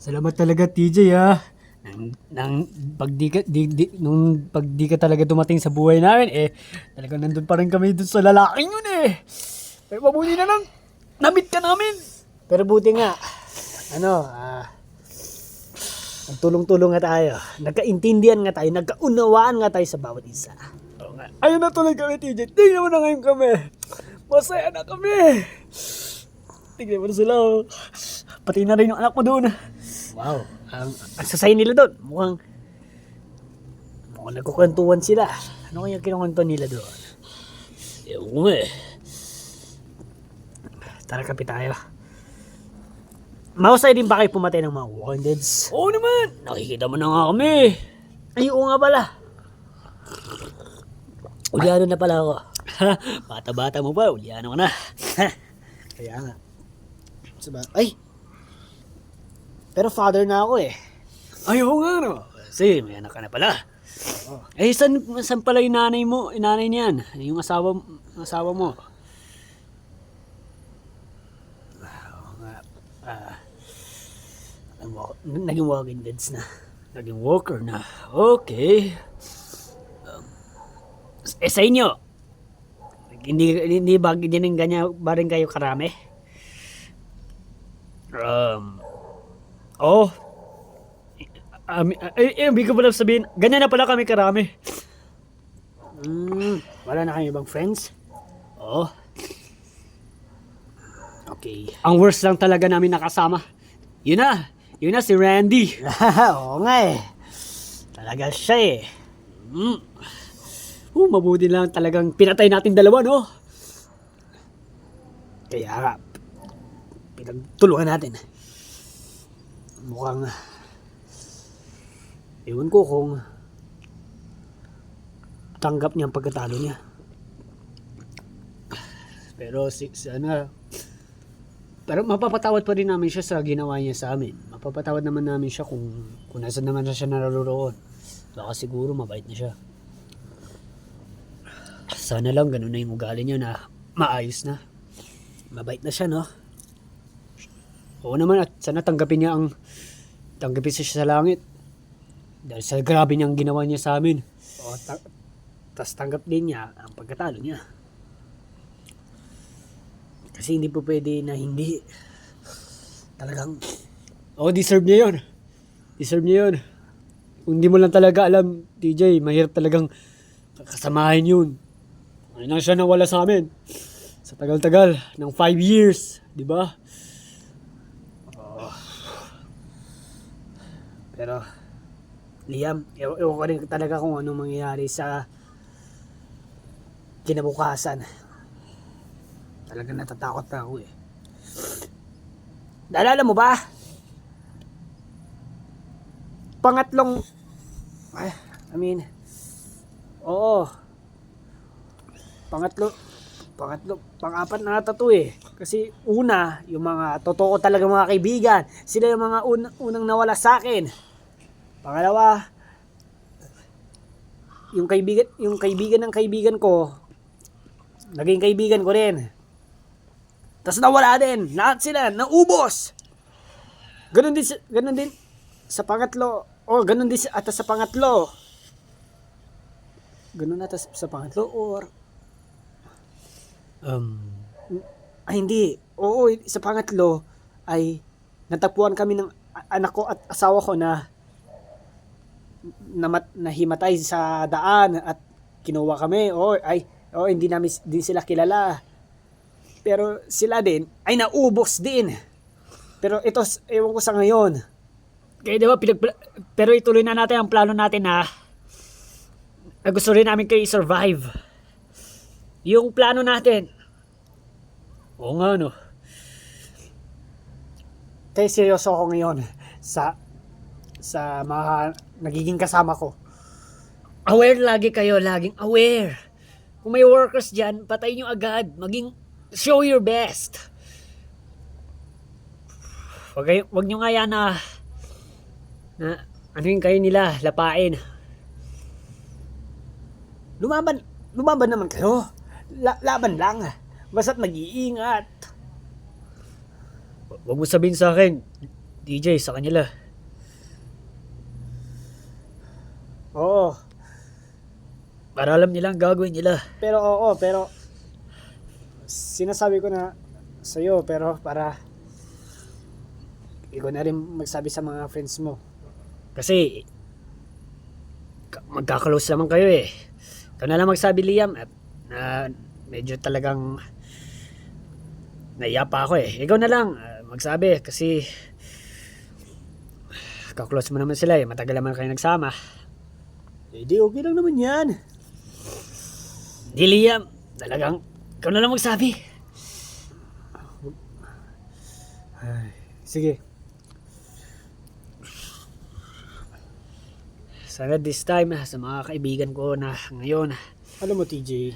Salamat talaga, TJ, ha. Pag di ka talaga dumating sa buhay namin, talagang nandun pa rin kami dun sa lalaking yun, Pero mabuti na lang, na-meet ka namin. Pero buti nga, nagtulong-tulong nga tayo. Nagkaintindihan nga tayo, nagkaunawaan nga tayo sa bawat isa. Oo nga. Ayun na tuloy kami, TJ. Tingnan mo na ngayon kami. Masaya na kami. Tingnan mo na sila, oh. Pati na rin yung anak mo doon. Wow, ang sasay nila doon. Mukhang nagkukwentuhan sila. Ano kaya kinukwento nila doon? Ewan ko nga, Tara, kape tayo. Mahusay din ba kayo pumatay ng mga Walking Deads? Oo naman. Nakikita mo na nga kami. Ay, oo nga pala. Uliano na pala ako. Bata-bata mo pa, uliano ka na. Kaya nga. Ay! Pero father na ako eh. Ay, oo nga, no. Kasi may anak ka na pala. Saan pala yung nanay mo? Yung nanay niyan? Yung asawa mo? Naging Walking Deads na. Naging walker na. Okay. Sa inyo, hindi ba ganyan ba rin kayo karami? Oh. Hindi ko pala sabihin, ganyan na pala kami karami. Wala na kayong ibang friends? Oh. Okay. Ang worst lang talaga namin nakasama. Yun na si Randy. Oo nga eh. Talaga siya eh. Mabuti lang talagang pinatay natin dalawa, no? Kaya nga, pinagtulungan natin. Mukhang, ewan ko kung tanggap niya ang pagkatalo niya. Pero mapapatawad pa rin namin siya sa ginawa niya sa amin. Mapapatawad naman namin siya kung nasan naman siya naroroon. Baka siguro mabait na siya. Sana lang ganun na yung ugali niya na maayos na. Mabait na siya, no? Oo naman, at sana tanggapin siya sa langit. Dahil sa grabe niyang ginawa niya sa amin. O, tas tanggap din niya ang pagkatalo niya. Kasi hindi po pwede na hindi. Talagang, Deserve niya yun. Deserve niya yun. Kung hindi mo lang talaga alam, TJ, mahirap talagang kasamahin yun. Ayun na siya nawala sa amin. Sa tagal-tagal, ng 5 years. Di ba? pero, Liam, ewan ko rin talaga kung anong mangyayari sa kinabukasan. Talagang natatakot na ako eh. Naalala mo ba? Oo. Pang-apat na ata to eh. Kasi una, yung mga totoo talaga mga kaibigan. Sila yung mga unang nawala sa akin. Pangalawa, yung kaibigan ng kaibigan ko, naging kaibigan ko rin. Tapos nawala din. Lahat sila, naubos. Ganun din sa pangatlo. Ganun din ata sa pangatlo. Ganun ata sa pangatlo hindi. Oo, sa pangatlo ay natagpuan kami ng anak ko at asawa ko na nahimatay sa daan at kinuha kami. Hindi namin din sila kilala. Pero sila din ay naubos din. Pero ito, ewan ko sa ngayon. Kaya diba, pero ituloy na natin ang plano natin na gusto rin namin kayo i-survive. Yung plano natin. Oo nga, no? Kaya seryoso ako ngayon sa mga nagiging kasama ko. Aware lagi kayo, laging aware. Kung may workers dyan, patayin nyo agad. Show your best. Wag nyo nga yan na ano yung kayo nila, lapain. Lumaban naman kayo. Laban lang. Basta't mag-iingat. Wag mo sabihin sa akin, DJ, sa kanila. Oo. Para alam nila ang gagawin nila. Pero sinasabi ko na sa'yo, pero para ikaw na rin magsabi sa mga friends mo. Kasi, magkaklose naman kayo eh. Ikaw na lang magsabi, Liam, at na medyo talagang naiya pa ako eh. Ikaw na lang magsabi kasi kaklose mo naman sila eh. Matagal naman kayo nagsama. Eh di okay lang naman yan. Di, Liam, talagang ikaw na lang magsabi. Ay, sige. Sana this time sa mga kaibigan ko na ngayon. Alam mo TJ,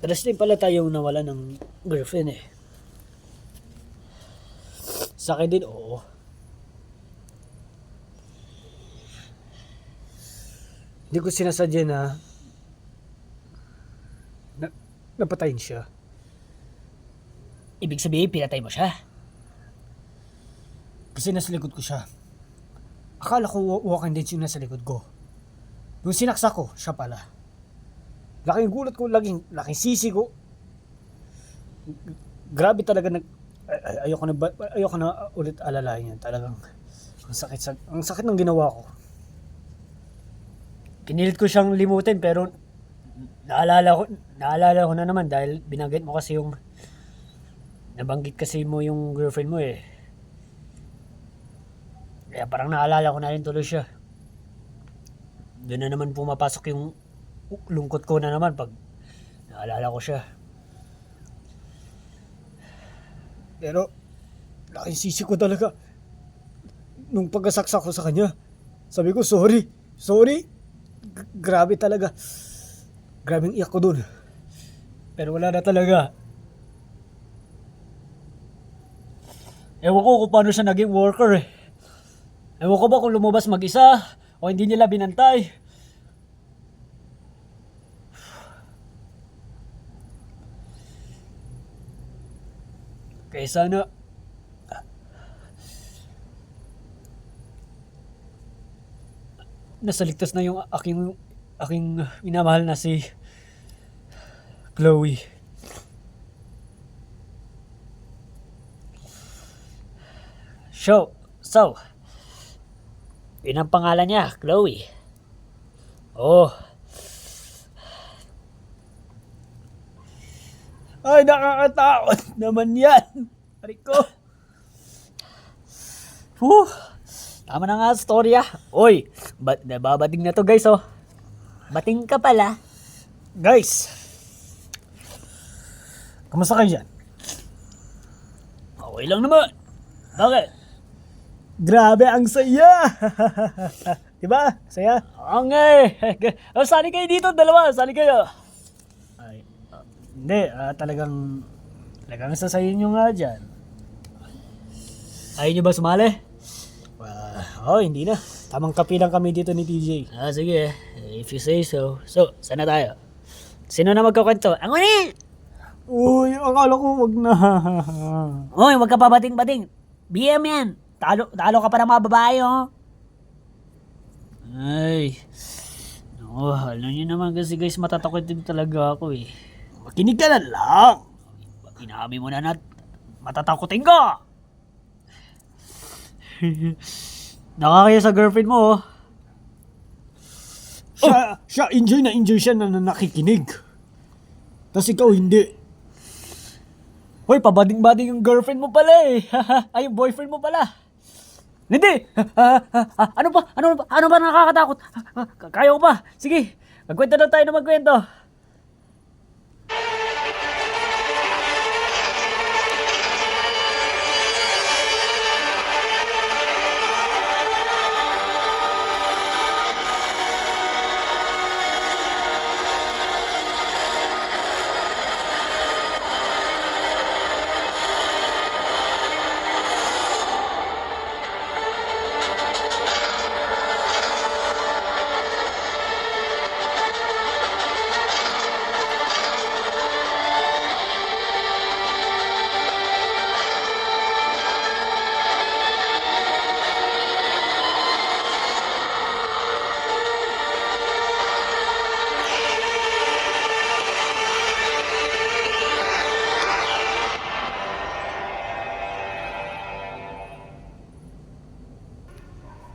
Talas din pala tayong nawala ng girlfriend eh. sa akin din oo. Hindi ko sinasadya na napatayin siya. Ibig sabihin, pinatay mo siya. Kasi nasa likod ko siya. Akala ko walking dead yung nasa likod ko. Nung sinaksak ko, siya pala. Laking gulat ko, laking sisi ko. Grabe talaga ayoko na ulit alalayan yan. Talagang ang sakit ng ginawa ko. Pinilit ko siyang limutin pero naalala ko na naman dahil binanggit mo kasi yung nabanggit kasi mo yung girlfriend mo eh. Kaya parang naalala ko na rin tuloy siya. Doon na naman pumapasok yung lungkot ko na naman pag naalala ko siya. Pero laking sisi ko talaga. Nung pagkasaksak ko sa kanya, sabi ko sorry. Grabe talaga. Grabing iyak ko dun. Pero wala na talaga. Ewan ko kung paano siya naging worker eh. Ewan ko ba kung lumabas mag-isa o hindi nila binantay. Kaya sana nasa ligtas na yung aking minamahal na si Chloe. So, yun ang pangalan niya, Chloe. Oh, Ay, nakakatakot naman yan. Rico. tama na nga storya. Oy, nababading na to guys oh. Bating ka pala. Guys, kamusta kayo dyan? Okay lang naman. Bakit? Grabe, ang saya. Diba? Saya? Okay. Sali kayo dito, dalawa. Sali kayo. Ay, hindi, talagang sasayin nyo nga dyan. Ayaw nyo ba sumali? Hindi na. Tamang kapi lang kami dito ni TJ. Sige. If you say so. So, sana tayo? Sino na magkakwento? Ako na! Uy, akala ko wag na. Uy, wag ka pa bating-bating. BM yan. Talo ka pa ng mga babae, oh. Ay. No, alam nyo naman kasi guys, matatakot din talaga ako eh. Makinig ka na lang. Inabi mo na matatakotin ka. Nakakaya sa girlfriend mo, oh. Siya enjoy siya na nakikinig. Tapos ikaw hindi. Hoy, pabading-bading yung girlfriend mo pala eh. Ay, yung boyfriend mo pala. Hindi! Ano ba nakakatakot? Kaya ko pa. Sige, magkwento na tayo na magkwento.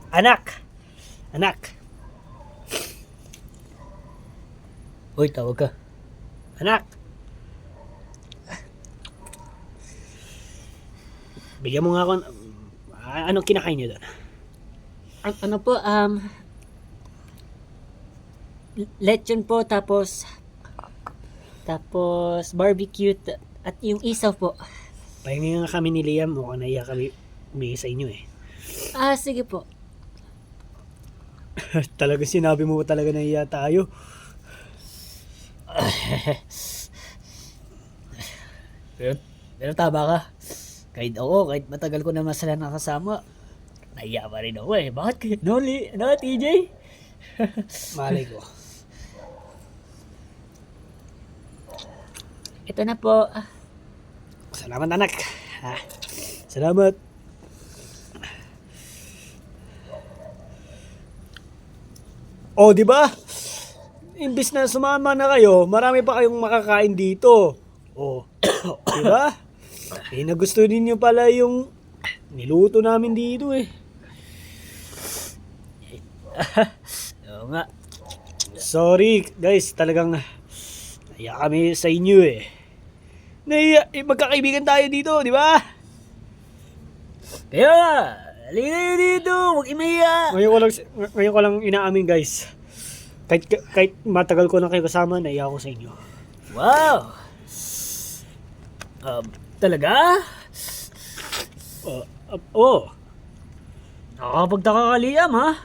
Anak! Anak! Hoy, tawag ka. Anak! Bigyan mo nga ako, anong kinakain niyo doon? Ano po, lechon po, tapos barbecue, at yung isaw po. Pahingi nga kami ni Liam, mukhang naiya kami humingi sa inyo eh. Sige po. Talaga sinabi mo talaga naiya tayo. Pero tama ka. Kahit matagal ko naman sila nakasama, nahiya pa rin ako eh. Bakit kayo? No, TJ? Malay ko. Ito na po. Salamat anak. Salamat. Oh, di ba? Imbis na sumama na kayo, marami pa kayong makakain dito. Oh, di ba? Nagusto ninyo pala yung niluto namin dito eh. Oo nga. Sorry guys, talagang naiya kami sa inyo eh. Magkakaibigan tayo dito, di ba? Kaya nga, halika kayo dito, huwag imaya. Ngayon ko lang inaamin guys. Kahit matagal ko na kayo kasama, naiya ako sa inyo. Wow! Talaga? Oh, Nakakapagtaka ka, Liam, ha?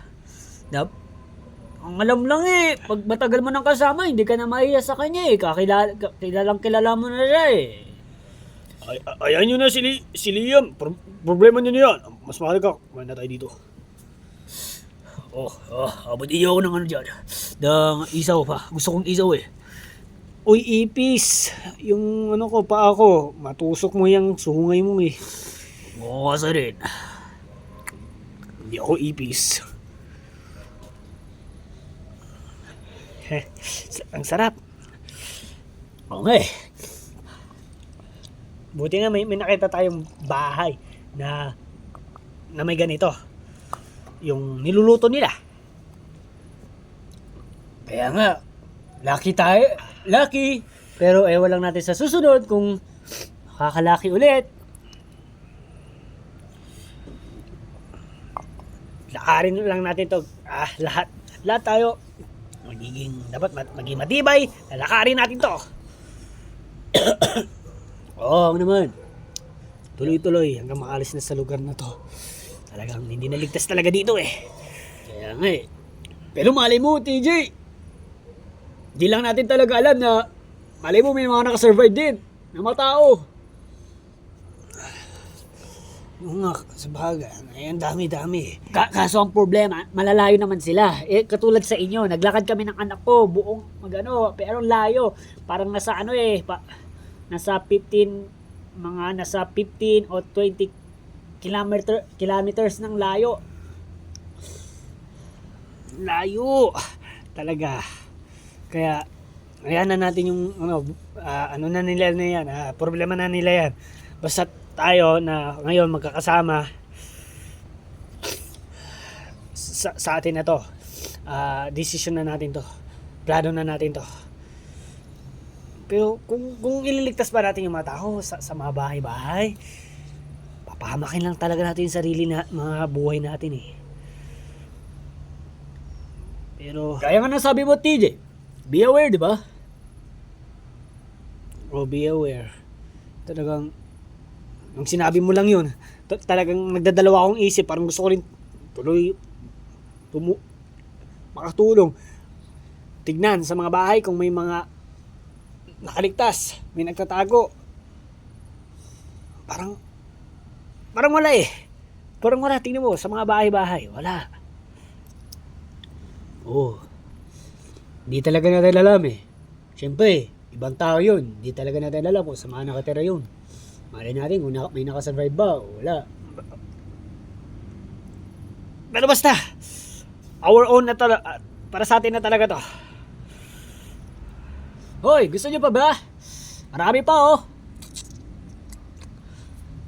Ang alam lang eh, pag matagal mo nang kasama, hindi ka na maiya sa kanya eh. Kilala mo na siya eh. ayan nyo na si Liam. Problema nyo na yan. Mas mahal ka. Kumain na tayo dito. Abot iyo ako ng ano dyan. Ng isaw pa. Gusto kong isaw eh. Uy, ipis. Yung ano ko, pa ako. Matusok mo yung sungay mo eh. Oo, kasi rin. Hindi ako ipis. Ang sarap. Oo nga eh. Buti nga may nakita tayong bahay na may ganito. Yung niluluto nila. Kaya nga, lucky tayo. Lucky. Pero ewan lang natin sa susunod kung makakalaki ulit. Lakarin lang natin to. Lahat tayo dapat maging matibay. Lalakarin natin to. Oo naman. Tuloy-tuloy hanggang makalis na sa lugar na to. Talagang hindi naligtas talaga dito eh. Kaya nga eh. Pero malay mo, TJ. Di lang natin talaga alam na malay mo may mga nakasurvive din na mga tao. Oo nga, sa bagay. Ay, ang dami-dami eh. Kaso ang problema, malalayo naman sila. Katulad sa inyo, naglakad kami ng anak ko, buong pero layo. Parang nasa nasa 15 o 20 kilometers ng layo. Layo. Talaga. Kaya, ayan na natin yung, ano na nila na yan. Problema na nila yan. Basta tayo na ngayon magkakasama sa atin na to. Decision na natin to. Plano na natin to. Pero kung ililigtas pa natin yung mga tao sa mga bahay-bahay, papahamakin lang talaga natin yung sarili na mga buhay natin eh. Pero Kaya nga nasabi mo, TJ. Be aware, di ba? be aware. Talagang nung sinabi mo lang yun, talagang nagdadalawa akong isip. Parang gusto ko rin makatulong. Tignan sa mga bahay kung may mga nakaligtas, may nagtatago. Parang wala eh. Parang wala. Tingnan mo, sa mga bahay-bahay, wala. Oo. Di talaga natin alam eh. Siyempre, ibang tao yun. Di talaga natin alam kung sa mga nakatira yun. Malay natin kung may nakasurvive ba o wala. Pero basta, our own na para sa atin na talaga to. Hoy, gusto nyo pa ba? Marami pa oh.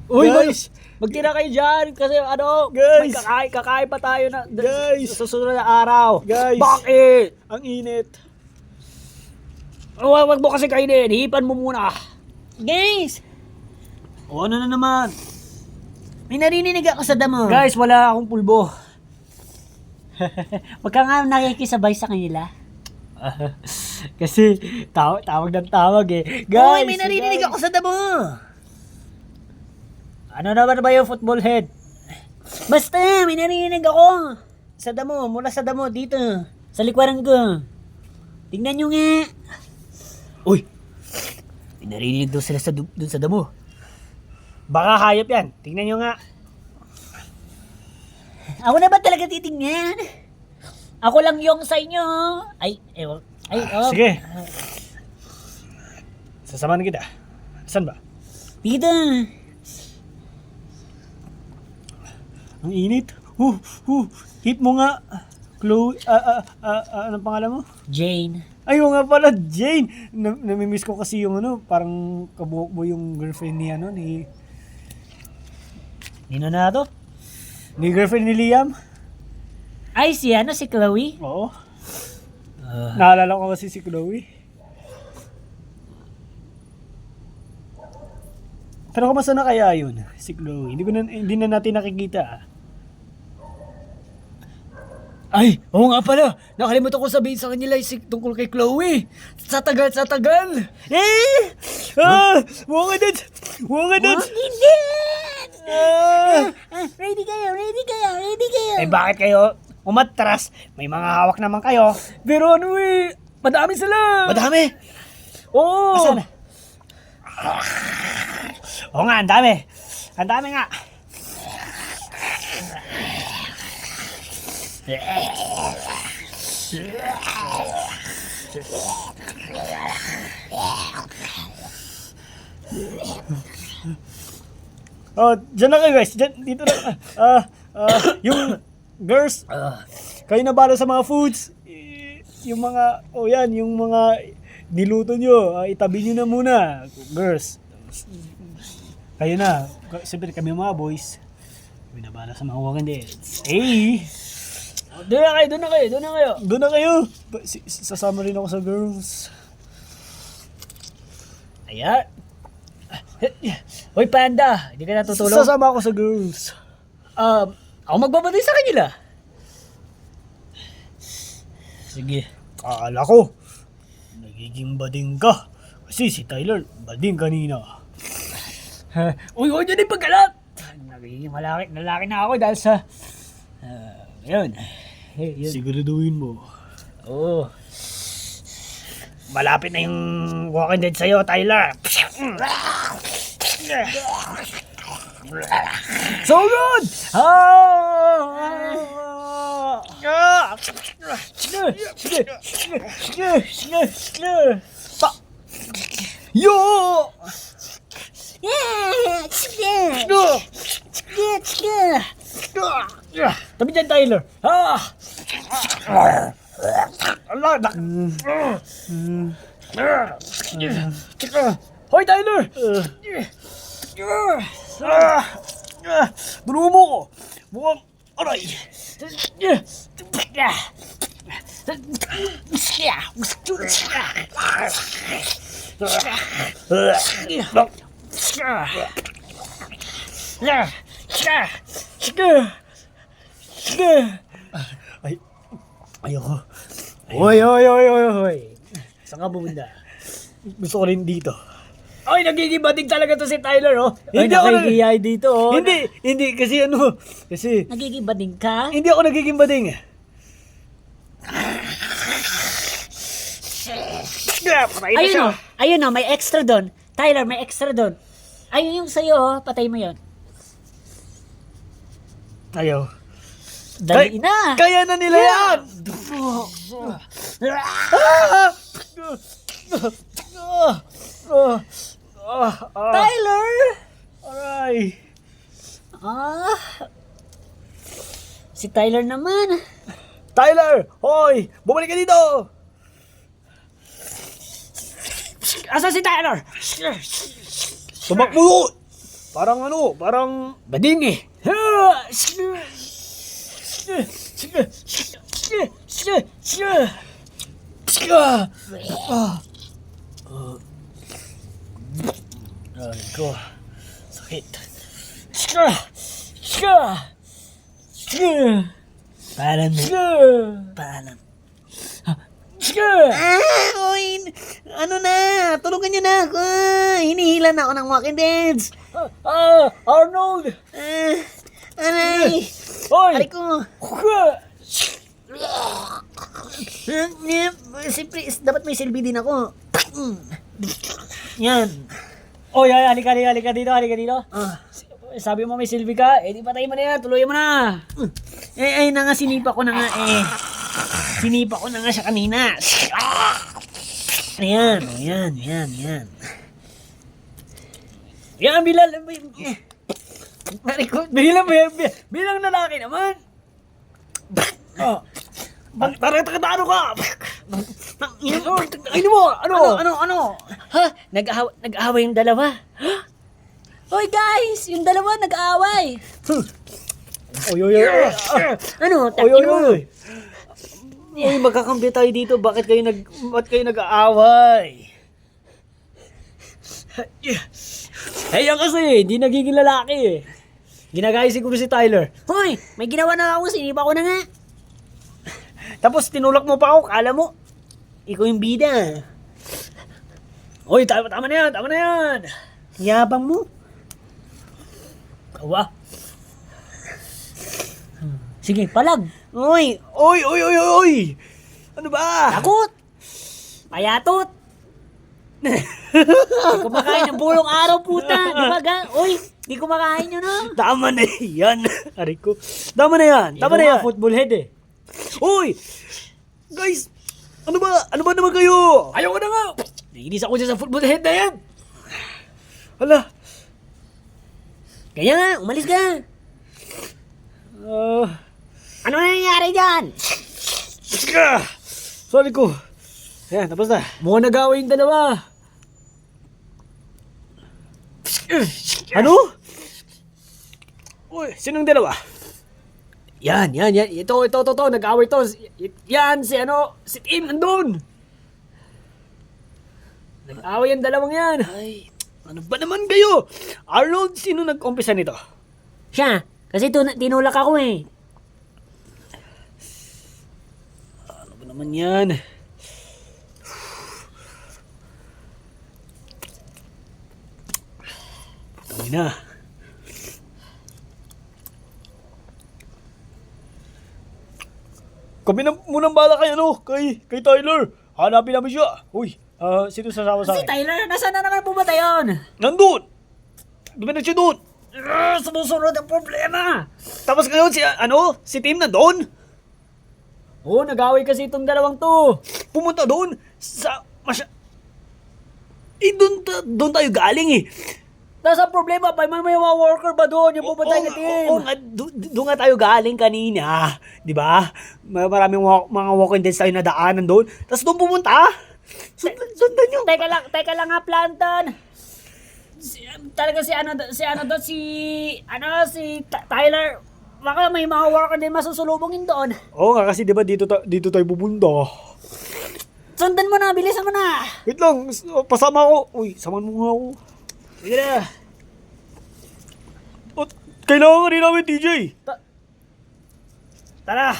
Uy, guys! Magtira kayo dyan kasi ano, Guys! may kakain pa tayo na Guys! sa susunod na araw. Guys! Bakit? Ang init. Wag mo kasi kainin, hipan mo muna. Guys! O ano na naman? May narinig ako sa damo. Guys, wala akong pulbo. Wag ka nga nakikisabay sa kanila. Kasi tawag ng tawag eh. Uy, may narinig ako sa damo. Ano naman ba yung football head? Basta, may narinig ako. Sa damo, mula sa damo, dito. Sa likwaran ko. Tingnan nyo nga. Uy, May narinig daw sila dun sa damo. baka hayop yan. Tingnan nyo nga. Ako na ba talaga titingnan? Ako lang yung sa inyo. Ay, ewan. Ay, oh. Sige. Sasamahan kita. Saan ba? Dito. Ang init. Hit mo nga. Chloe, anong pangalan mo? Jane. Ayun nga pala, Jane. Namimiss ko kasi yung ano, parang kabuhok mo yung girlfriend ni ano, ni Nino na to? girlfriend ni Liam. Ay, si ano, si Chloe? Oo. Naalala ko kasi si Chloe. Pero kumusta na kaya yun, si Chloe? Hindi na natin nakikita. Ay, oo nga pala. Nakalimutan ko sabihin sa kanila tungkol kay Chloe. Sa tagal. Buka dad. Hindi! Ah. Ready kayo. Eh bakit kayo umatras? May mga hawak naman kayo. Pero ano eh, madami sila. Madami? Oo. Asan? Oo nga, ang dami. Ang dami nga. Oh, dyan na kayo guys. Dito na. Yung girls, kayo na bala sa mga foods. Yung mga, yung mga niluto nyo, itabi nyo na muna. Girls, kayo na. Siyempre kami mga boys. Kami na bala sa mga walking deads. Hey! Doon na kayo. Doon na kayo. Sasama rin ako sa girls. Ayan. Hoy, Panda, hindi ka natutulog? Sasama ako sa girls. Ako magbabantay sa kanila. Sige. Akala ko, nagiging bading ka. Kasi si Tyler, bading kanina. Uy, huwag nyo din pagkalat. Nagiging lalaki na ako dahil sa... yun. Yun. Siguraduhin mo. Oo. Malapit na yung Walking Dead sa'yo, Tyler. So good! Yo! Tabi dyan, Tyler. Hoy, Tyler! Tulungan mo ko! Mukhang aray! Ay, ayoko. Hoy. Saan ka pumunta? Gusto ko rin dito. Ay, nagigibading talaga to si Tyler, oh. Hindi Ay, ako nakikiyay dito, oh. Hindi, kasi Nagigibading ka? hindi ako nagiging bading. Ayun, oh, may extra doon. Tyler, may extra doon. Ayun yung sa'yo, oh. Patay mo yun. Ayaw. Dali na. Kaya na nila yan! Tyler! Aray! Si Tyler naman. Tyler! Hoy! Bumalik ka dito! Asa si Tyler? Tumakbo! Parang ano, parang... Bading eh. Ay ko, sakit. Paalam na. Paalam. Oy, ano na, tulungan niyo na ako. Hinihila na ako ng walking deads. Arnold! Aray, Hoy! aray ko. Siyempre, dapat may silbi din ako. Yan. Oy, halika dito. Ah. Sabi mo may silbi ka, di patay mo na yan, tuloy mo na. Ay na nga, sinipa ko na nga eh. Sinipa ko na nga siya kanina. Ayan, yan. Yan, Bilal. Aray ko. Bilang lalaki naman. Oh. Ano ka? Ano? Ha? Nag-aaway yung dalawa. Hoy guys, yung dalawa nag-aaway. Oy. Ano? Takin mo. Uy, magkakampi tayo dito. Bakit kayo nag-aaway? Yan kasi, di nagiging lalaki eh. Ginagaya siguro si Tyler. Hoy, may ginawa na ako. Sinipa ko na nga. Tapos tinulak mo pa ako, kala mo. Ikaw yung bida. Oy, tama na yan. Yabang mo. Kawa. Sige, palag. Oy. Ano ba? Takot. Payatot. Di kumakain ng buong araw, puta. Di ba, Oy, di kumakain yun, no? Tama na yan. Aray ko. Tama na yan. Football head eh. Uy! Guys! Ano ba naman kayo? Ayaw ko na nga. Naiinis ako dyan sa football head na yan. Hala. Kaya nga, umalis ka. Ano na nangyari dyan? Sorry ko. Ayan, tapos na. Mukhang nag-away yung dalawa. Ano? Uy, sinong dalawa? Yan. Ito. Nag-away to. Yan, si Tim nandun. Nag-away yung dalawang yan. Ay, ano ba naman kayo? Arnold, sino nag-umpisa nito? Siya, kasi tinulak ako eh. Ano ba naman yan? Tangin na. Kami na munang bala kay Tyler. Hanapin namin siya. Uy, sino sasama sa Si akin? Tyler, nasaan na naman pumunta yun? Nandun! Duminig siya doon. Sumusunod ang problema. Tapos ngayon si Tim nandun. Oo, nag-away kasi itong dalawang to. Pumunta doon sa doon tayo galing eh. Tapos ang problema, may mga worker ba doon? Yung pupunta ni Tim? Oo nga, doon nga tayo galing kanina. Di ba? Maraming mga walking deads tayo nadaanan doon. Tapos doon pumunta. Sundan nyo. Teka lang nga, Planton. Si Tyler. Baka may mga worker din masusulubungin doon. Oo nga, kasi di ba dito tayo pupunta. Sundan mo na, bilisan mo na. Wait lang, pasama ako. Uy, samahan mo nga ako. Sige na. At kailangan rin namin, TJ. Tara,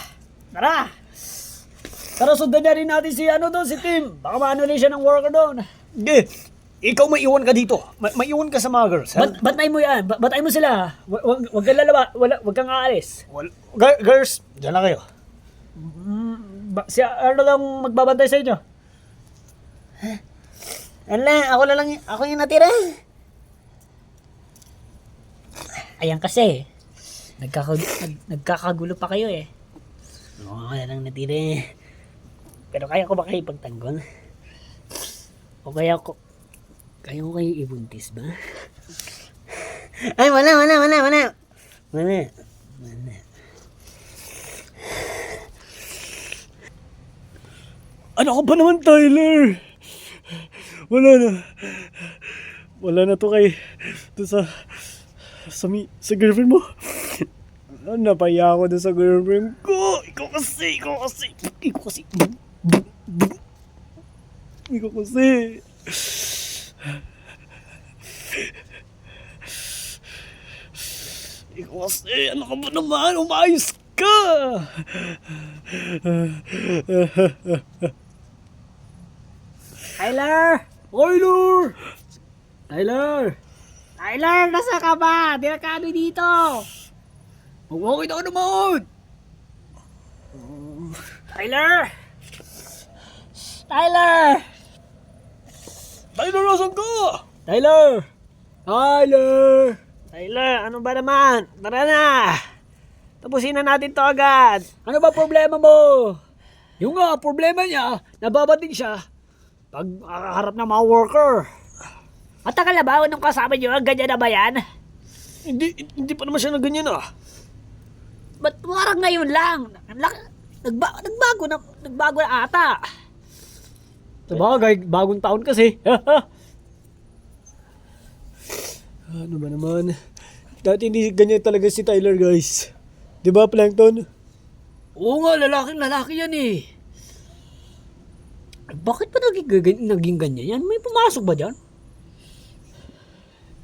sundan na rin natin si si Tim. Baka maano rin siya ng worker doon. Sige, ikaw maiwan ka dito. Maiwan ka sa mga girls. Ha? Batay mo yan. Batay mo sila. Wag kang lalaba. Wag kang aalis. Girls, dyan na kayo. Si Arnold lang magbabantay sa inyo. Ako yung natira. Ayan kasi. Nagkakagulo pa kayo eh. Oo, ako na lang natira eh. Pero kaya ko ba kayo pagtanggol? O kaya ko kayo ibuntis ba? Ay, wala. Ano ka ba naman, Tyler? Wala na to Sa girlfriend mo? Napaya ako doon sa girlfriend ko. Ikaw kasi. Ikaw kasi, ano ka ba naman? Umayos ka! Tyler! Tyler! Tyler, nasa ka ba? Di na kami dito. Magwakit ako naman! Tyler! Tyler! Tyler, nasan ka? Tyler! Tyler, ano ba naman? Tara na! Tapusin na natin to agad. Ano ba problema mo? yung nga, problema niya, nababating siya Pag harap ng mga worker. Matagal na ba nung kasama niyo? Ganyan na ba yan? Hindi pa naman siya na ganyan ah. Ba't parang ngayon lang? Nagbago na ata. Sabagay, bagong taon kasi. Ano ba naman? Dati hindi ganyan talaga si Tyler, guys. Di ba, Plankton? Oo nga, lalaki yan eh. Bakit pa naging ganyan yan? May pumasok ba dyan?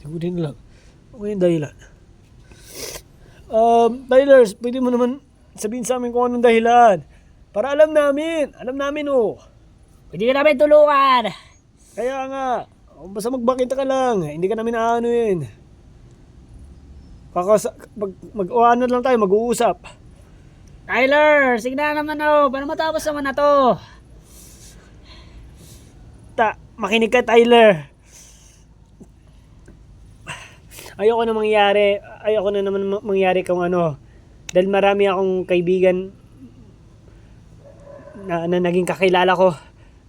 Hindi ko din lang. Ano yung dahilan? Tyler, pwede mo naman sabihin sa amin kung anong dahilan. Para alam namin. Alam namin oh. Pwede ka namin tulungan. Kaya nga, basta magbakita ka lang. Hindi ka namin aanuin. Mag-ano lang tayo, mag-uusap. Tyler, sige na naman para matapos naman na to. Makinig ka, Tyler. Ayoko na naman mangyari kung ano. Dahil marami akong kaibigan na naging kakilala ko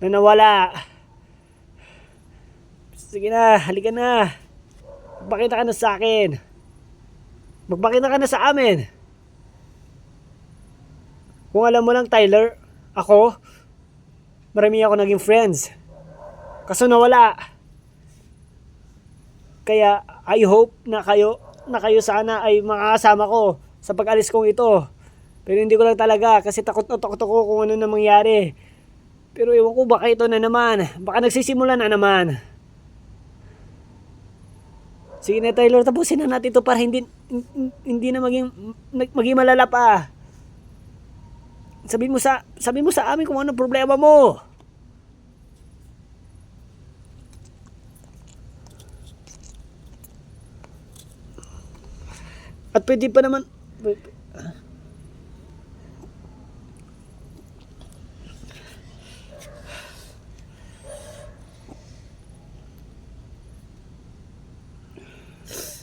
na nawala. Sige na, halika na. Magpakita ka na sa akin. Magpakita ka na sa amin. Kung alam mo lang, Tyler, marami ako naging friends. Kaso nawala. Kaya I hope na kayo sana ay makakasama ko sa pag-alis kong ito. Pero hindi ko lang talaga kasi takot ako kung ano na mangyari. Pero ewan ko baka ito na naman. Baka nagsisimula na naman. Sige na, Tyler, tapusin na natin ito para hindi na maging malala pa. Sabi mo sa amin kung ano problema mo. At pwede pa naman...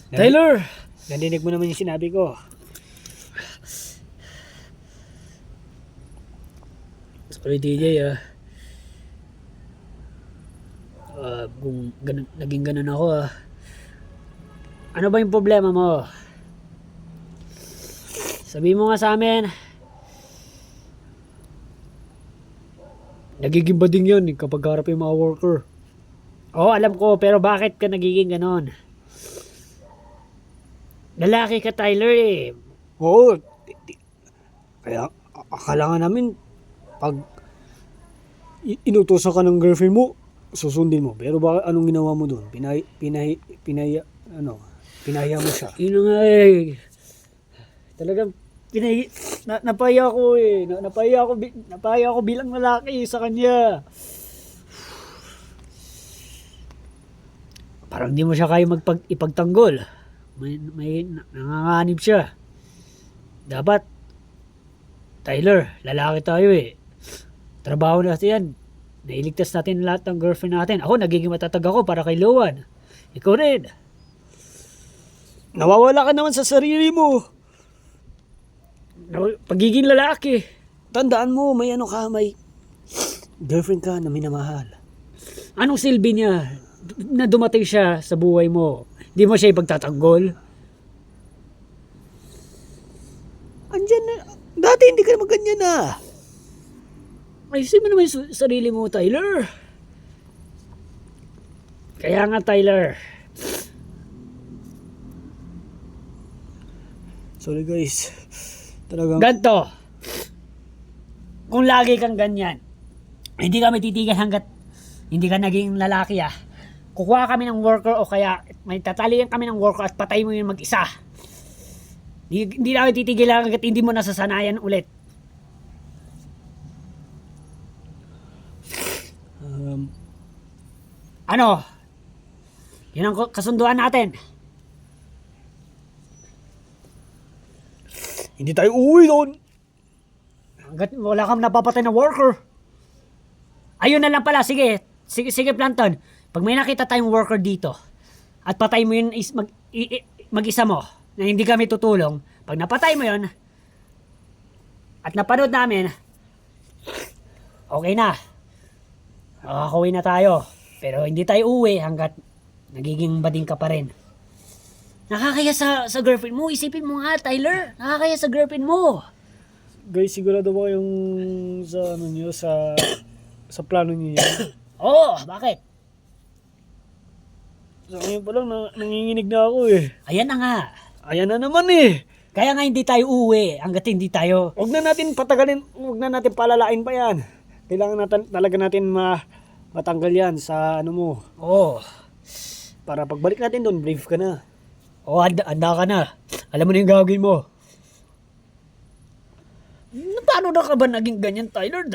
Tyler! Narinig mo naman yung sinabi ko. Sorry DJ kung naging ganun ako Ano ba yung problema mo? Sabi mo nga sa amin. Nagiging bading yan kapag harap yung mga worker. Oo, alam ko, pero bakit ka nagiging ganon? Lalaki ka, Tyler Oo. Kaya akala nga namin pag inutosan ka ng girlfriend mo, susundin mo. Pero bakit anong ginawa mo doon? Pinaya mo siya. Yun nga Talagang napaya ako napaya ako bilang lalaki sa kanya. Parang di mo siya kaya ipagtanggol. May nanganganib siya. Dapat, Tyler, lalaki tayo Trabaho natin yan. Nailigtas natin lahat ng girlfriend natin. Ako, nagiging matatag ako para kay Lowan. Ikaw rin. Nawawala ka naman sa sarili mo. Pagiging lalaki. Tandaan mo, may girlfriend ka na minamahal. Anong silbi niya na dumating siya sa buhay mo? Hindi mo siya ipagtatanggol? Andyan na. Dati hindi ka naman ganyan Ayusin mo naman yung sarili mo, Tyler. Kaya nga, Tyler. Sorry guys. Talagang... Ganto. Kung lagi kang ganyan, hindi kami titigil hanggat hindi ka naging lalaki Kukuha kami ng worker o kaya may tatalian kami ng worker at patay mo yun mag-isa. Hindi na kami titigil hanggat hindi mo nasasanayan ulit. Ano? Yun ang kasunduan natin. Hindi tayo uuwi doon. Hanggat wala kang napapatay na worker. Ayun na lang pala, sige, Plankton. Pag may nakita tayong worker dito, at patay mo yun mag-isa mo, na hindi kami tutulong, pag napatay mo yun, at napanood namin, okay na. Makakauwi na tayo. Pero hindi tayo uwi hanggat nagiging bading ka pa rin. Nakakaya sa girlfriend mo. Isipin mo nga, Tyler. Nakakaya sa girlfriend mo. Guys, sigurado ba yung sa ano niyo sa plano niyo yan? Oo, bakit? Sa ngayon pa lang nanginginig na ako eh. Ayan na nga. Ayan na naman eh. Kaya nga hindi tayo uwi hanggat hindi tayo... Huwag na natin patagalin, huwag na natin palalain pa yan. Kailangan talaga natin matanggal yan sa ano mo. Oo. Para pagbalik natin doon, brave ka na. Oo, handa ka na. Alam mo na yung gagawin mo. Paano na ka ba naging ganyan, Tyler?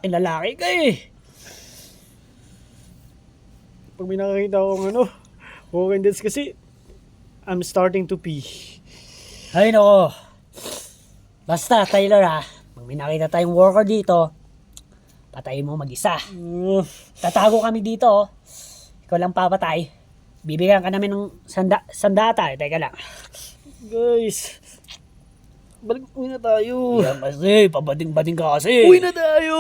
Lalaki ka eh. Pag may nakakita akong Walking Dead kasi, I'm starting to pee. Ay, nako. Basta, Tyler pag may nakita tayong worker dito, patayin mo mag-isa. Tatago kami dito. Ikaw lang papatay. Bibigyan ka namin ng sandata. Teka lang. Guys, uwi na tayo. Yan kasi, pabading-bading ka kasi. Uwi na tayo.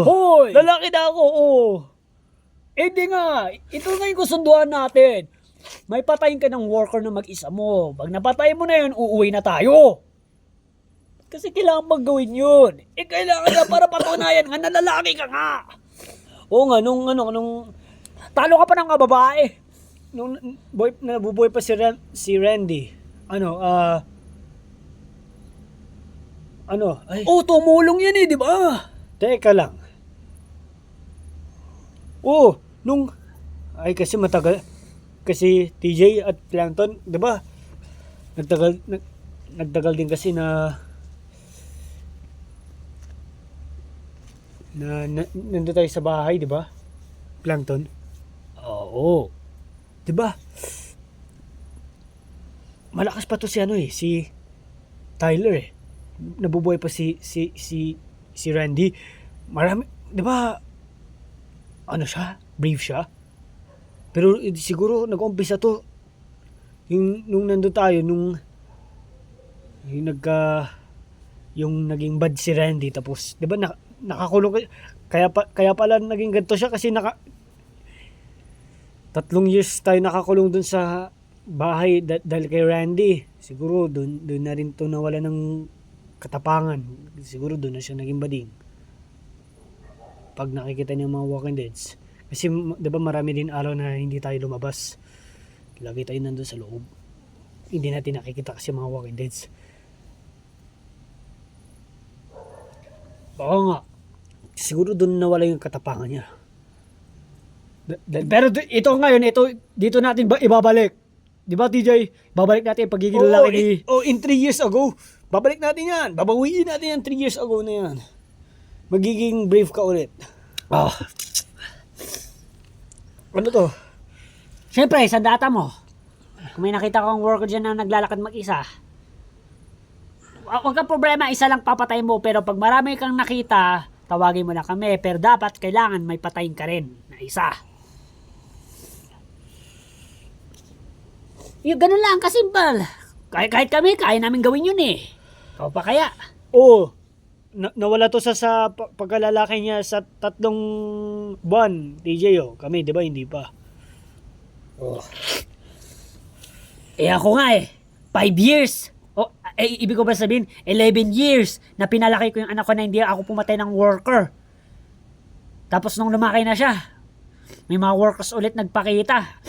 Hoy! Lalaki na ako, Hindi nga. Ito nga yung kusunduan natin. May patayin ka ng worker na mag-isa mo. Pag napatay mo na yun, uuwi na tayo. Kasi kailangan maggawin yun. Kailangan na para patunayan nga na lalaki ka nga. Oo nga, nung Talo ka pa ng kababae. nabubuhay pa si Randy. Ay, Tumulong yan di ba? teka lang. Kasi matagal, kasi TJ at Plankton, di ba? Nagtagal din kasi na nandun tayo sa bahay, di ba? Plankton. Oo. Di ba? Malakas pa to si Tyler . Nabubuhay pa si Randy. Marami, di ba? Brave siya. Pero siguro nag-umpisa to nung nandun tayo yung naging bad si Randy, tapos di ba nakakulong, kaya pala naging ganito siya kasi 3 years tayo nakakulong dun sa bahay dahil kay Randy. Siguro dun na rin to nawala ng katapangan. Siguro dun na siya naging bading. Pag nakikita niya mga Walking Deads. Kasi di ba marami din araw na hindi tayo lumabas. Lagi tayo nandun sa loob. Hindi natin nakikita kasi mga Walking Deads. Oo nga. Siguro dun nawala yung katapangan niya. Pero ito ngayon, dito natin ibabalik. Di ba, TJ? Babalik natin yung pagiging lalaki ni... In 3 years ago. Babalik natin yan. Babawiin natin yan 3 years ago na yan. Magiging brave ka ulit. Ano to? Siyempre, sandata mo. Kung may nakita kong worker dyan na naglalakad mag-isa, huwag kang problema, isa lang papatay mo. Pero pag marami kang nakita, tawagin mo na kami. Pero dapat, kailangan may patayin ka rin na isa. Yung ganun lang, kasimpal. Kahit kami, kaya namin gawin yun eh. Ikaw pa kaya? Oo. Nawala to sa pagkalalaki niya sa 3 buwan, TJ. Kami, di ba? Hindi pa. Ako nga 5 years. Ibig ko ba sabihin, 11 years na pinalaki ko yung anak ko na hindi ako pumatay ng worker. Tapos nung lumaki na siya, may mga workers ulit nagpakita.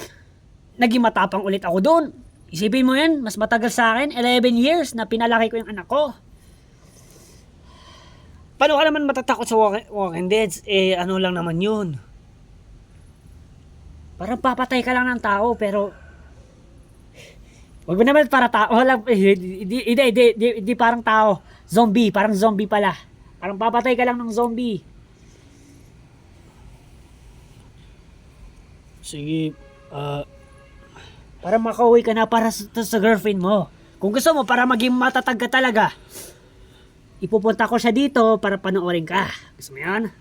Naging matapang ulit ako doon. Isipin mo yan, mas matagal sa akin, 11 years na pinalaki ko yung anak ko. Paano ka naman matatakot sa Walking Dead? Eh, ano lang naman yun. Parang papatay ka lang ng tao, pero... Wag mo naman para tao. Wala, hindi parang tao. Zombie, parang zombie pala. Parang papatay ka lang ng zombie. Sige, Para makauwi ka na para sa girlfriend mo. Kung gusto mo, para maging matatag ka talaga, ipupunta ko siya dito para panoorin ka. Gusto mo yan?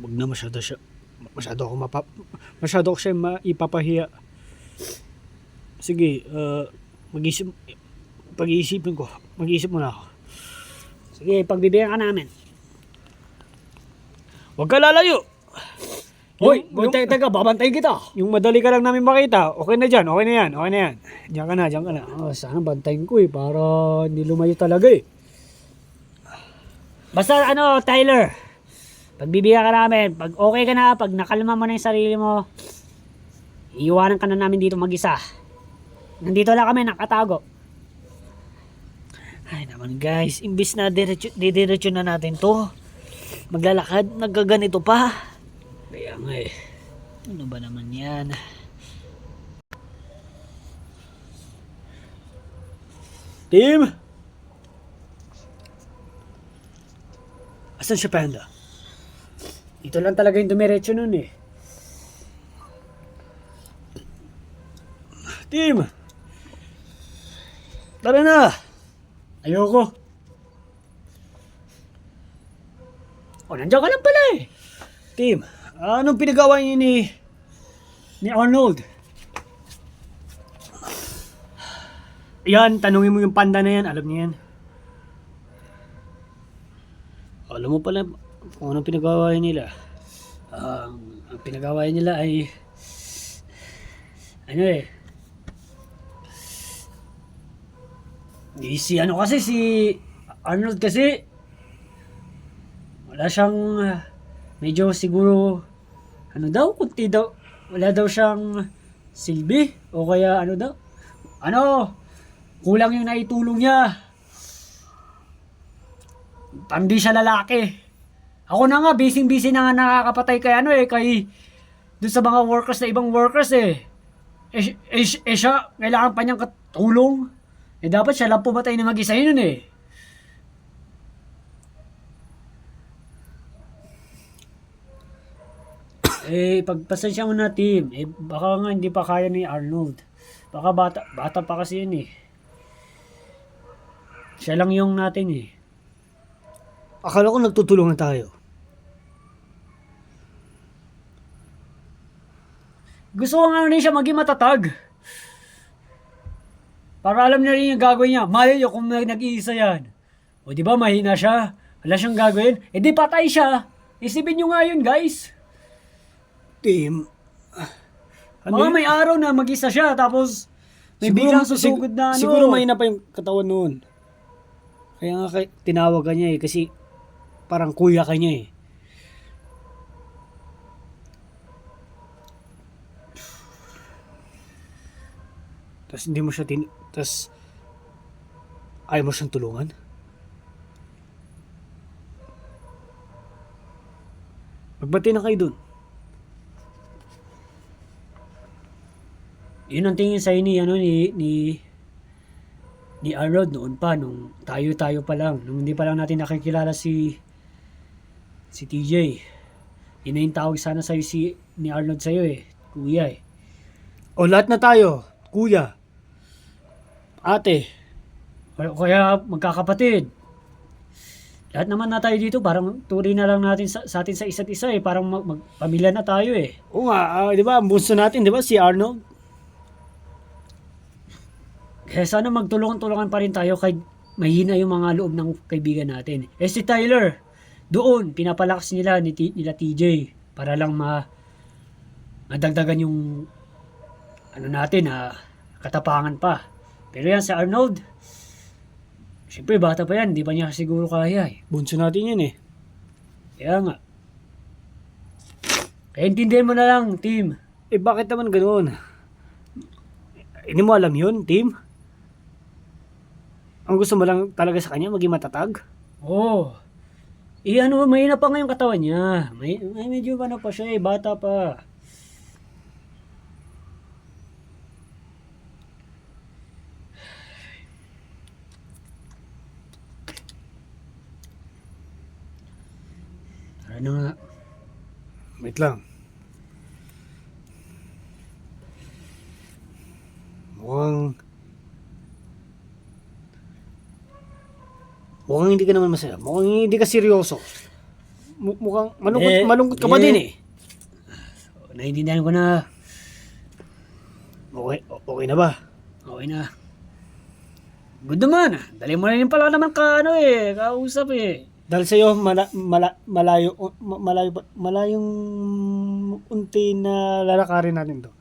wag na masyado ko siya maipapahiya. Sige, mag-iisip muna ako. Sige, pagbibigyan ka namin. Huwag ka lalayo! Hoy, teka, babantayin kita. Yung madali ka lang namin makita, okay na yan. Diyan ka na. Oh, sana bantayin ko para hindi lumayo talaga Basta Tyler, pagbibigyan ka namin, pag okay ka na, pag nakalma mo na yung sarili mo, iiwanan ka na namin dito mag-isa. Nandito lang kami, nakatago. Ay naman guys, imbis na diretso na natin to, maglalakad, nagkaganito pa. Kaya nga ano ba naman yan? Team! Asan siya, Panda? Ito lang talaga yung dumiretso nun Team! Tara na! Ayoko. Nandiyan ka lang pala Team, anong pinagawa niyo ni Arnold? Yan, tanungin mo yung panda na yan, alam niya yan. Alam mo pala kung anong pinagawa nila. Ang pinagawa nila ay si Arnold kasi wala siyang medyo siguro kunti daw, wala daw siyang silbi o kaya kulang yung naitulong niya. Hindi siya lalaki. Ako na nga, busy na nga nakakapatay kay doon sa mga workers na ibang workers siya, kailangan pa niyang katulong. Dapat siya lang pumatay na mag-isa yun pagpasensya mo na team. Baka nga hindi pa kaya ni Arnold. Baka bata pa kasi yun Siya lang yung natin Akala ko nagtutulungan tayo. Gusto ko nga rin siya maging matatag. Para alam na rin yung gagawin niya. Malay niyo kung nag-iisa yan. O di ba mahina siya? Wala siyang gagawin. Di patay siya. Isipin niyo nga yun guys. Team, Mga may araw na mag-isa siya tapos may biglang susugod na Siguro mahina pa yung katawan noon. Kaya nga tinawag ka niya kasi parang kuya ka niya Tapos hindi mo siya tapos ayaw mo siyang tulungan? Magbati na kayo dun. Yun ang tingin sa'yo ni Arnold noon pa, nung tayo pa lang, nung hindi pa lang natin nakikilala si TJ. Yun na yung tawag sana sa'yo ni Arnold sa'yo kuya O lahat na tayo, kuya, ate. Kaya magkakapatid. Lahat naman na tayo dito, parang turi na lang natin sa atin sa isa't isa parang magpamilya na tayo Oo nga, di ba, ang bunso natin, di ba, si Arnold? Kaya sana magtulungan-tulungan pa rin tayo kahit mahina yung mga loob ng kaibigan natin. Si Tyler, doon, pinapalakas nila TJ para lang madagdagan yung natin katapangan pa. Pero yan sa Arnold, siyempre bata pa yan, di pa niya siguro kaya Bunso natin yan Kaya nga. Kaya intindihan mo na lang, team. Bakit naman ganoon? Hindi mo alam yun, Tim? Ang gusto mo lang talaga sa kanya, maging matatag? Oo. Ano, may na pa ngayong katawan niya. May medyo ano pa siya bata pa. Tara na nga. Wait lang. Mukhang hindi ka naman masaya. Mukhang hindi ka seryoso. Mukhang malungkot ka pa din eh. Naiintindihan ko na. Okay na ba? Okay na. Good naman. Dali mo na rin pala naman kausap eh. Dahil sa'yo, malayong unti na lalakarin natin to.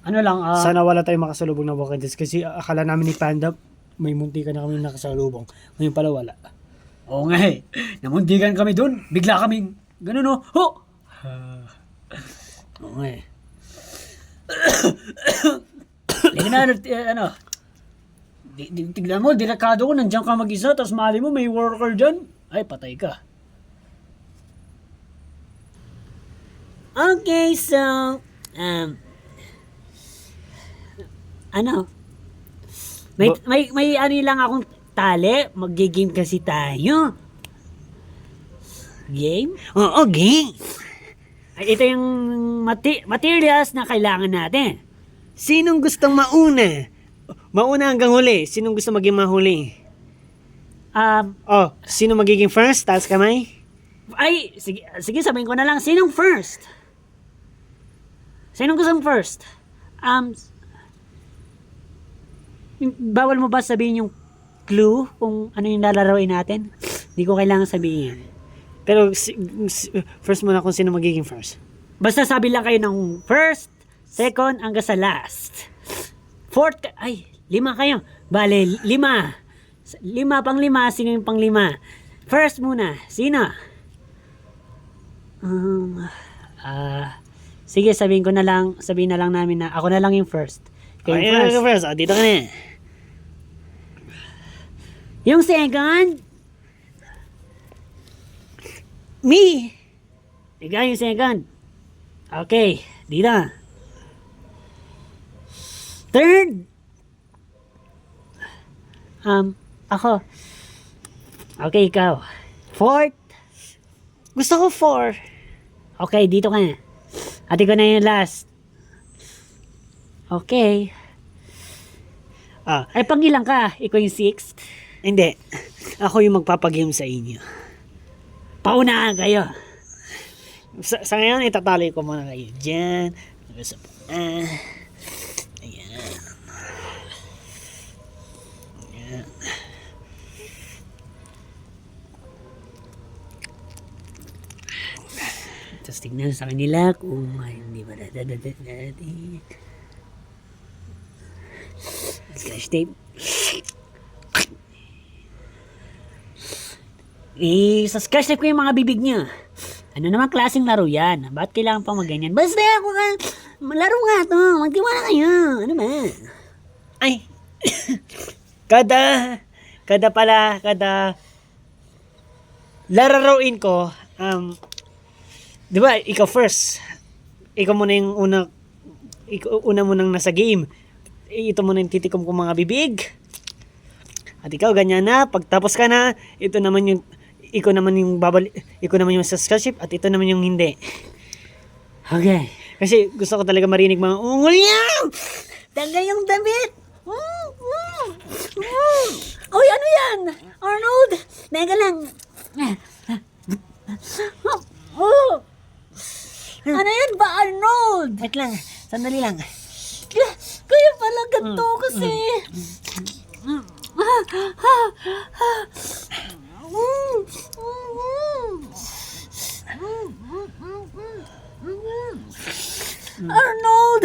Ano lang, Sana wala tayong makasalubong na Walking Dead kasi akala namin ni Panda may munti ka na kami nakasalubong. Ngayon pala wala. Oo nga eh. Namuntikan kami dun. Bigla kaming ganun oh. Ho! Oo nga eh. Tignan mo, delikado ko, nandiyan ka mag-isa, tapos mali mo, may worker dyan. Ay, patay ka. Okay, so, may ano lang akong tali, mag-game kasi tayo. Game? Oo, game. Ay, ito yung materials na kailangan natin. Sinong gustong mauna? Mauna hanggang huli. Sinong gusto maging mahuli? Sino magiging first? Taas kamay? Ay, sige sabihin ko na lang, sinong first? Sinong gustong first? Bawal mo ba sabihin yung clue kung ano yung lalaroin natin? Hindi ko kailangan sabihin. Pero first muna kung sino magiging first. Basta sabi lang kayo ng first, second, hanggang sa last. Fourth, 5 kayo. Bale, 5. 5 pang 5, sino yung pang 5? First muna, sino? Sige, sabihin na lang namin na ako na lang yung first. Okay, first. Dito ka na. Yung second, Me! ikaw yung second. Okay, dito. Third, ako. Okay, ikaw. Fourth, Gusto ko 4. okay, dito ka na. Ate ko na yung last. Okay. Ay, pangilang ka? Ikaw yung sixth? Hindi. Ako yung magpapagame sa inyo. Paunahan kayo. Sa ngayon, itatali ko muna kayo dyan. Ayan. Ayan. Tapos tignan sa kanila kung hindi ba natin. Scratch tape. Sa scratch tape ko yung mga bibig niya. Ano naman klaseng laro yan? Ba't kailangan pang magganyan? Basta ako ka, laro nga to. Magtiwala kayo. Ano ba? Ay! kada lararoin ko, di ba, ikaw first. Ikaw muna yung una mo nang nasa game. Ito muna yung titikom kong mga bibig. At ikaw, ganyan na. Pagtapos ka na, ikaw naman yung sa scholarship at ito naman yung hindi. Okay. Kasi gusto ko talaga marinig mga ungol niya! Tanggal yung damit! Uy, ano yan? Arnold! Teka lang. Ano yan ba, Arnold? Wait lang, sandali lang. Kaya pala ganito kasi. Arnold!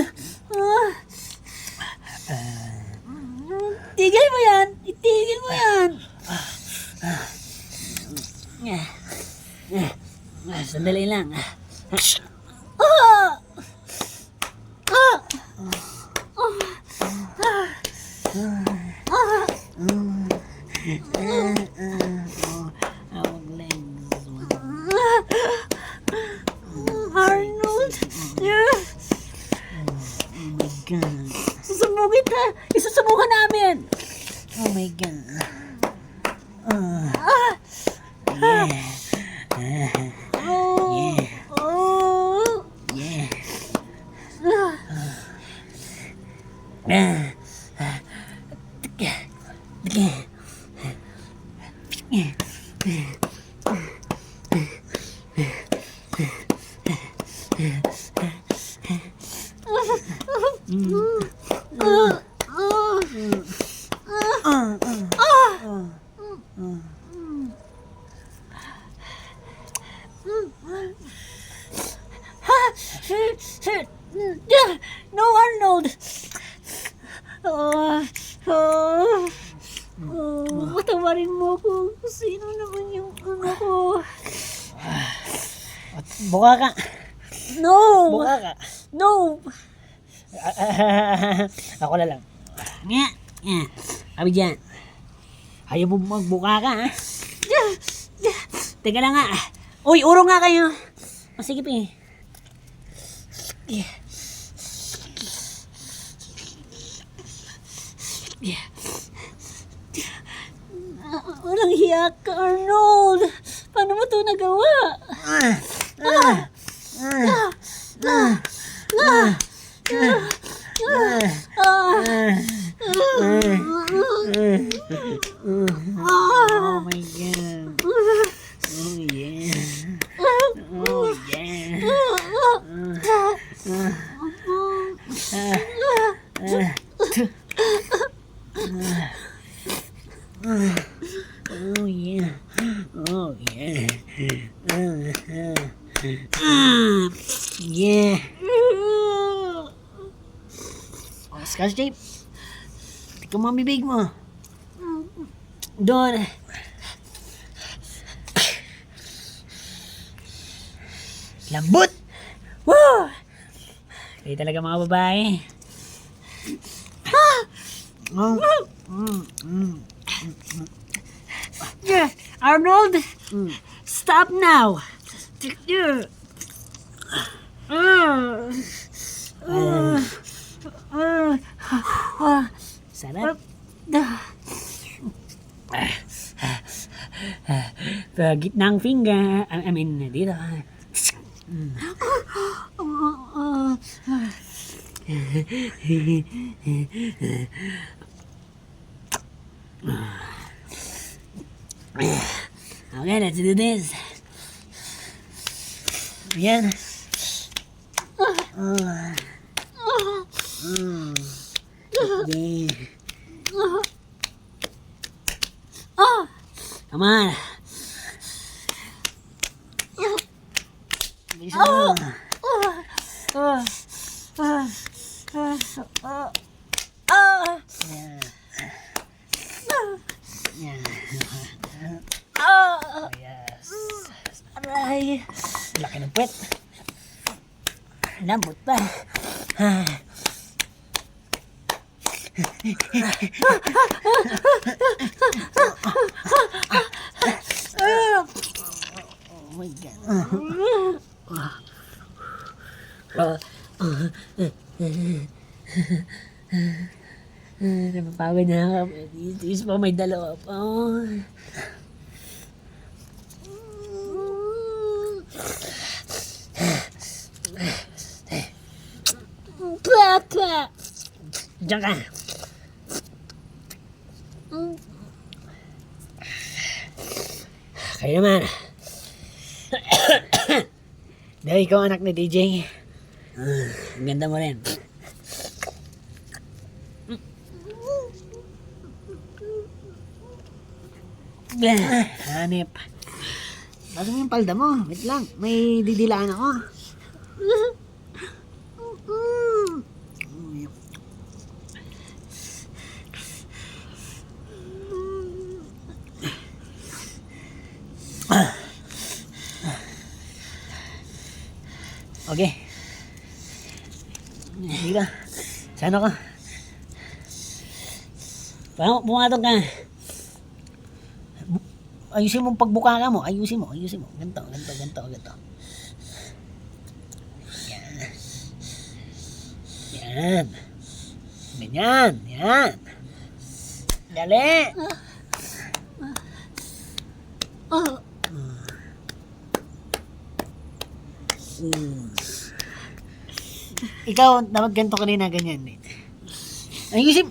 Tigil mo yan! Itigil mo yan! Sandali lang. God. Susubugin ka. Isusubukan namin. Oh my God. No, Arnold. Patawarin mo ko. Sino naman yung ano ko? Buka ka. No! Buka ka. No! Ako na lang. Nga! Nga! Kami dyan. Ayaw mo magbuka ka, ha? Teka lang nga. Uy, uro nga kayo. Sige pa eh. Walang hiya ka, Arnold. Paano mo ito nagawa? Oh my God. Oh yeah. Oh yeah. Oh yeah. Oh yeah. Yeah. Oh, Scotch tape. Tika mo ang bibig mo. Doon. Lambot! Woo! Kayo talaga mga babae. Arnold, stop now. Sarap. Sa gitnang finger. I mean, dito. Okay, let's do this. Yan. Okay. Come on. Bilisan mo. Yes. Aray. Laki ng puwet. Lambot pa. Oh my God. Napapagod na ako. Tiis pa may dalawa pa. Papa. Diyan ka. Kayo naman. Dahil ikaw anak ni DJ. Ang ganda mo rin. Hanip. Basta mo yung palda mo. Wait lang. May didilaan ako. Okay. Dito. Saan ako? Pumatong ka. Ayusin mo pagbuka ka mo. Ayusin mo. Ganto. Yan. Ganyan. Yan. Dali. Ikaw, dapat ganito kanina, ganyan din. Ayusin.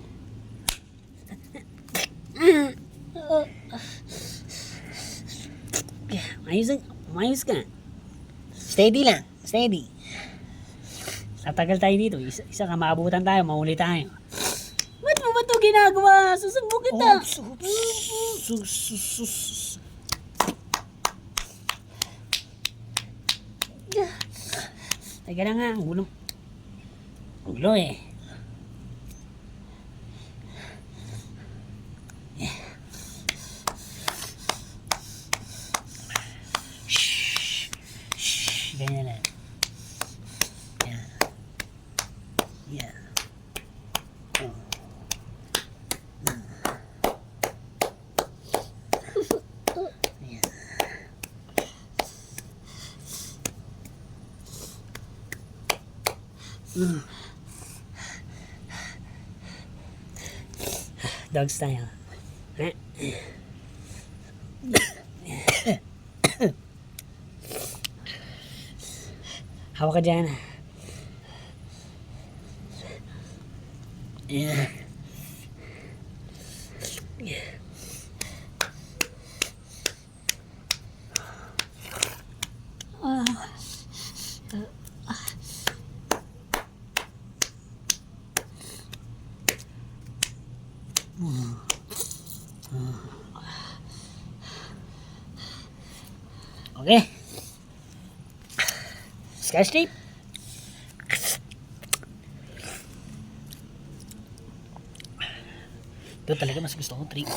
Mayos ka. Steady lang. Steady. Tatagal tayo dito. Isa ka, maabutan tayo, mahuli tayo. Ba't mo ba ito ginagawa? Susubok kita. Teka na nga, ang gulo. Ang gulo eh. Ganyan lang. Yan. Yan. Oh. Yan. Dog style. Hawak ka dyan. Yeah. Okay. Scotch tape. Ito talaga mas gusto kong trick.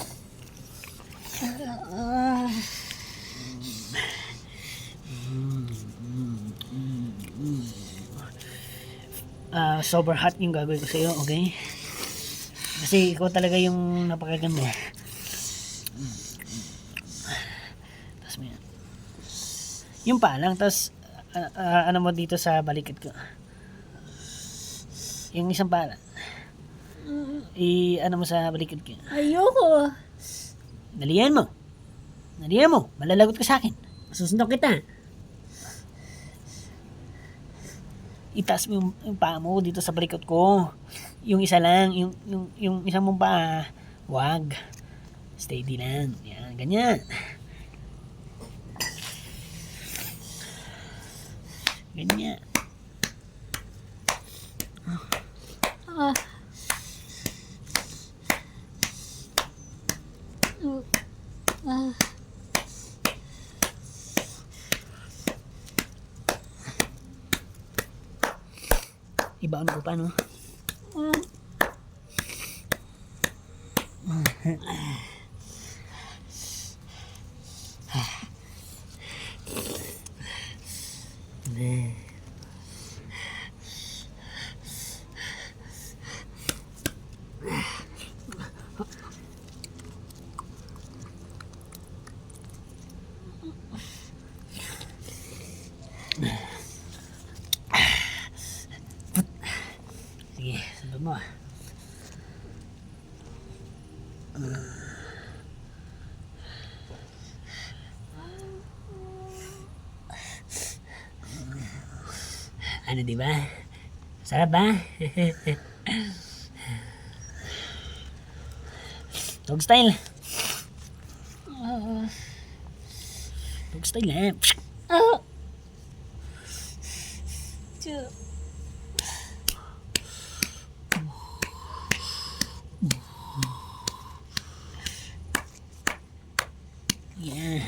Sober hot yung gagawin ko sa'yo, okay? Kasi ikaw talaga yung napakaganda. Tapos may yung paa lang, tapos ano mo dito sa balikat ko. Yung isang paa lang. Ano mo sa balikat ko. Ayoko. Dalihan mo. Dalihan mo. Malalagot ka sa akin. Susunod kita. Itaas mo yung paa mo dito sa balikat ko. Yung isa lang. Yung isang mong paa. Wag. Steady lang. Yan. Ganyan. Ganyan. Ibaon ko pa, no? Sige, sunod mo. Ano, di ba? Sarap ba? Dog style. Dog style eh. Yeah.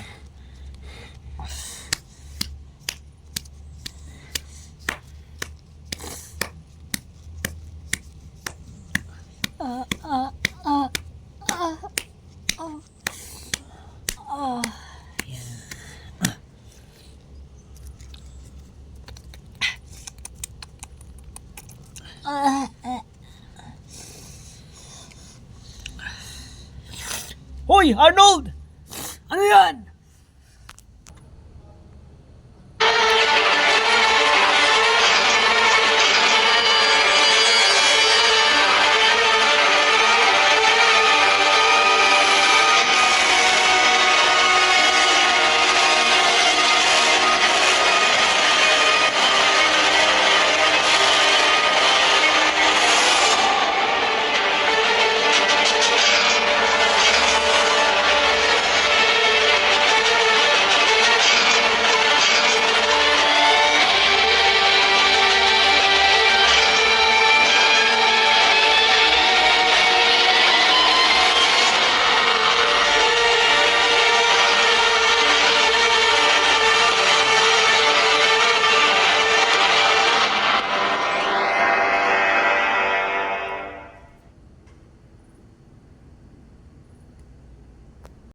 Hoy, Arnold! Ano yan?